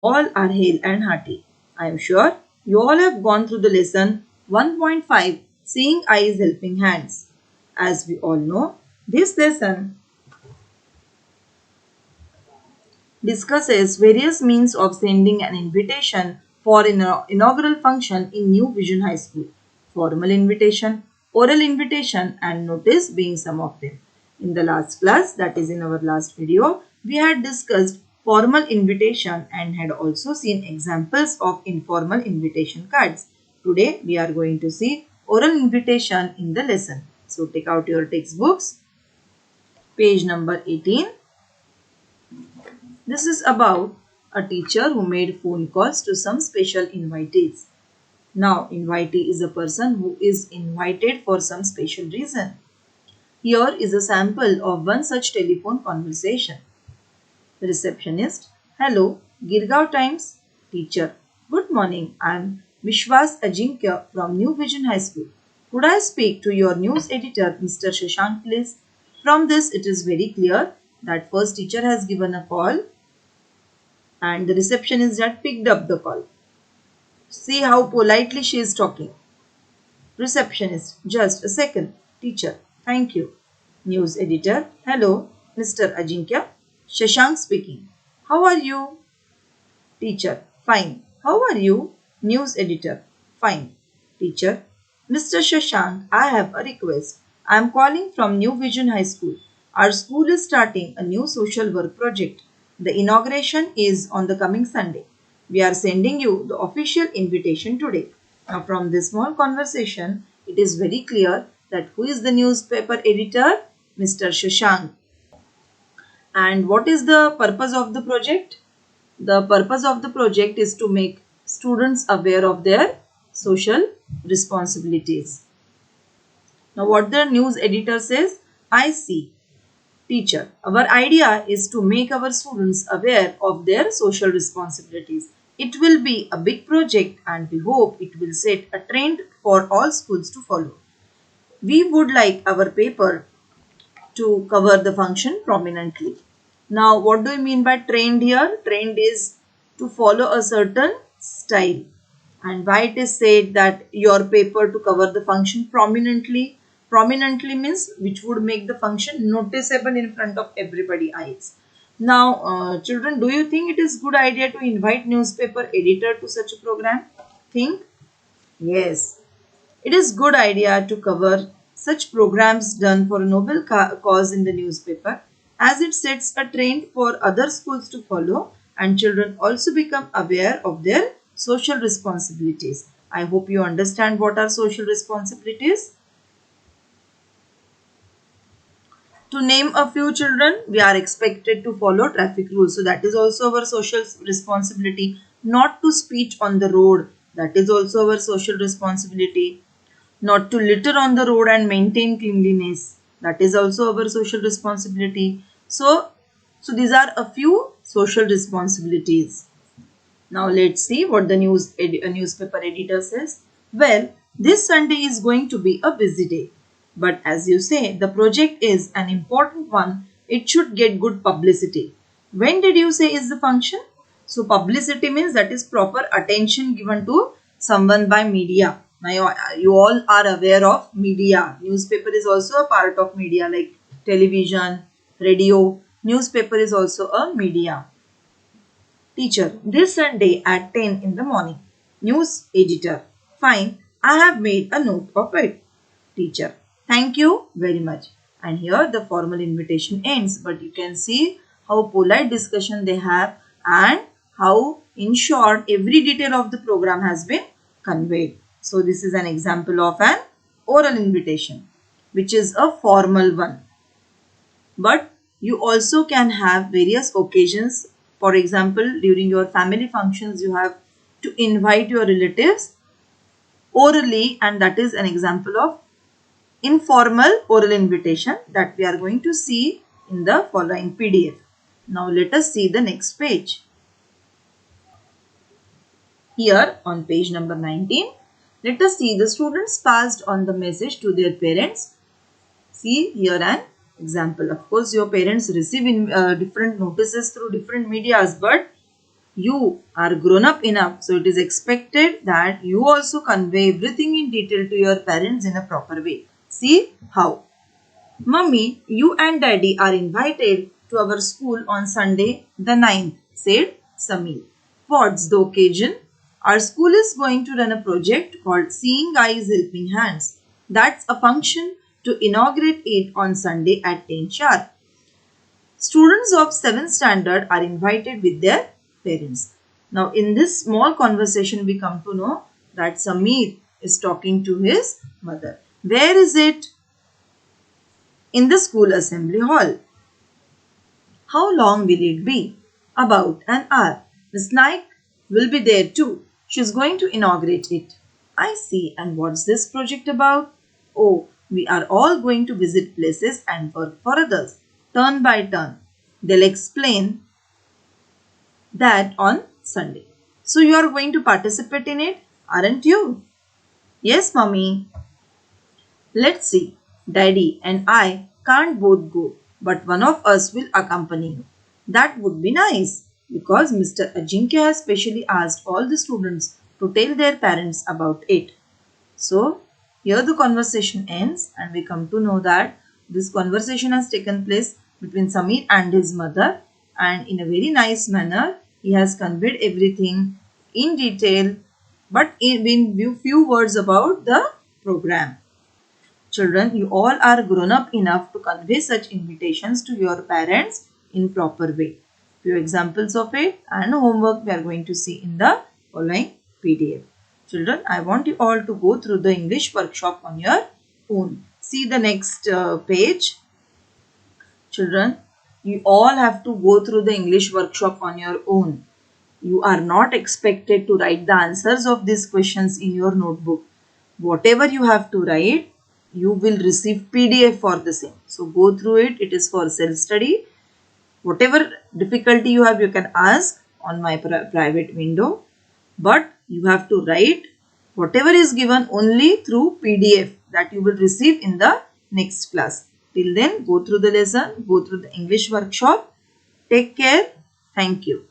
All are hale and hearty. I am sure you all have gone through the lesson 1.5 Seeing Eyes Helping Hands. As we all know, this lesson discusses various means of sending an invitation for an inaugural function in New Vision High School. Formal invitation, oral invitation, and notice being some of them. In the last class, that is in our last video, we had discussed formal invitation and had also seen examples of informal invitation cards. Today, we are going to see oral invitation in the lesson. So, take out your textbooks, page number 18. This is about a teacher who made phone calls to some special invitees. Now, invitee is a person who is invited for some special reason. Here is a sample of one such telephone conversation. The receptionist: Hello, Girgaon Times. Teacher: Good morning. I am Vishwas Ajinkya from New Vision High School. Could I speak to your news editor, Mr. Shashank, please? From this, it is very clear that first teacher has given a call and the receptionist had picked up the call. See how politely she is talking. Receptionist: Just a second. Teacher: Thank you. News editor: Hello, Mr. Ajinkya. Shashank speaking. How are you? Teacher: Fine. How are you? News editor: Fine. Teacher: Mr. Shashank, I have a request. I am calling from New Vision High School. Our school is starting a new social work project. The inauguration is on the coming Sunday. We are sending you the official invitation today. Now, from this small conversation, it is very clear that who is the newspaper editor? Mr. Shashank. And what is the purpose of the project? The purpose of the project is to make students aware of their social responsibilities. Now, what the news editor says? I see. Teacher: Our idea is to make our students aware of their social responsibilities. It will be a big project and we hope it will set a trend for all schools to follow. We would like our paper to cover the function prominently. Now, what do you mean by trend here? Trend is to follow a certain style. And why it is said that your paper to cover the function prominently? Prominently means which would make the function noticeable in front of everybody eyes. Now, children, do you think it is good idea to invite newspaper editor to such a program? Think? Yes. It is good idea to cover such programs done for a noble cause in the newspaper, as it sets a trend for other schools to follow and children also become aware of their social responsibilities. I hope you understand what are social responsibilities. To name a few, children, we are expected to follow traffic rules. So that is also our social responsibility. Not to speech on the road. That is also our social responsibility. Not to litter on the road and maintain cleanliness. That is also our social responsibility. So these are a few social responsibilities. Now let's see what the newspaper editor says. Well, this Sunday is going to be a busy day. But as you say, the project is an important one. It should get good publicity. When did you say is the function? So publicity means that is proper attention given to someone by media. Now you all are aware of media. Newspaper is also a part of media like television, radio. Newspaper is also a media. Teacher: This Sunday at 10 in the morning. News editor: Fine, I have made a note of it. Teacher: Thank you very much. And here the formal invitation ends, but you can see how polite discussion they have and how in short every detail of the program has been conveyed. So this is an example of an oral invitation, which is a formal one. But you also can have various occasions. For example, during your family functions, you have to invite your relatives orally, and that is an example of informal oral invitation that we are going to see in the following PDF. Now let us see the next page. Here on page number 19, let us see the students passed on the message to their parents. See here an example. Of course, your parents receive different notices through different medias, but You are grown up enough, so it is expected that you also convey everything in detail to your parents in a proper way. See how. Mummy, you and Daddy are invited to our school on Sunday the 9th, said Sameer. What's the occasion? Our school is going to run a project called Seeing Eyes Helping Hands. That's a function to inaugurate it on Sunday at 10 sharp. Students of 7th standard are invited with their parents. Now, in this small conversation, we come to know that Sameer is talking to his mother. Where is it? In the school assembly hall. How long will it be? About an hour. Miss Naik will be there too. She is going to inaugurate it. I see. And what's this project about? Oh, we are all going to visit places and work for others, turn by turn. They'll explain that on Sunday. So you are going to participate in it, aren't you? Yes, Mummy. Let's see. Daddy and I can't both go, but one of us will accompany you. That would be nice because Mr. Ajinkya has specially asked all the students to tell their parents about it. So, here the conversation ends and we come to know that this conversation has taken place between Sameer and his mother, and in a very nice manner he has conveyed everything in detail but in few words about the program. Children, you all are grown up enough to convey such invitations to your parents in proper way. Few examples of it and homework we are going to see in the following PDF. Children, I want you all to go through the English workshop on your own. See the next page. Children, you all have to go through the English workshop on your own. You are not expected to write the answers of these questions in your notebook. Whatever you have to write, you will receive PDF for the same. So go through it. It is for self-study. Whatever difficulty you have, you can ask on my private window. But you have to write whatever is given only through PDF that you will receive in the next class. Till then, go through the lesson, go through the English workshop. Take care. Thank you.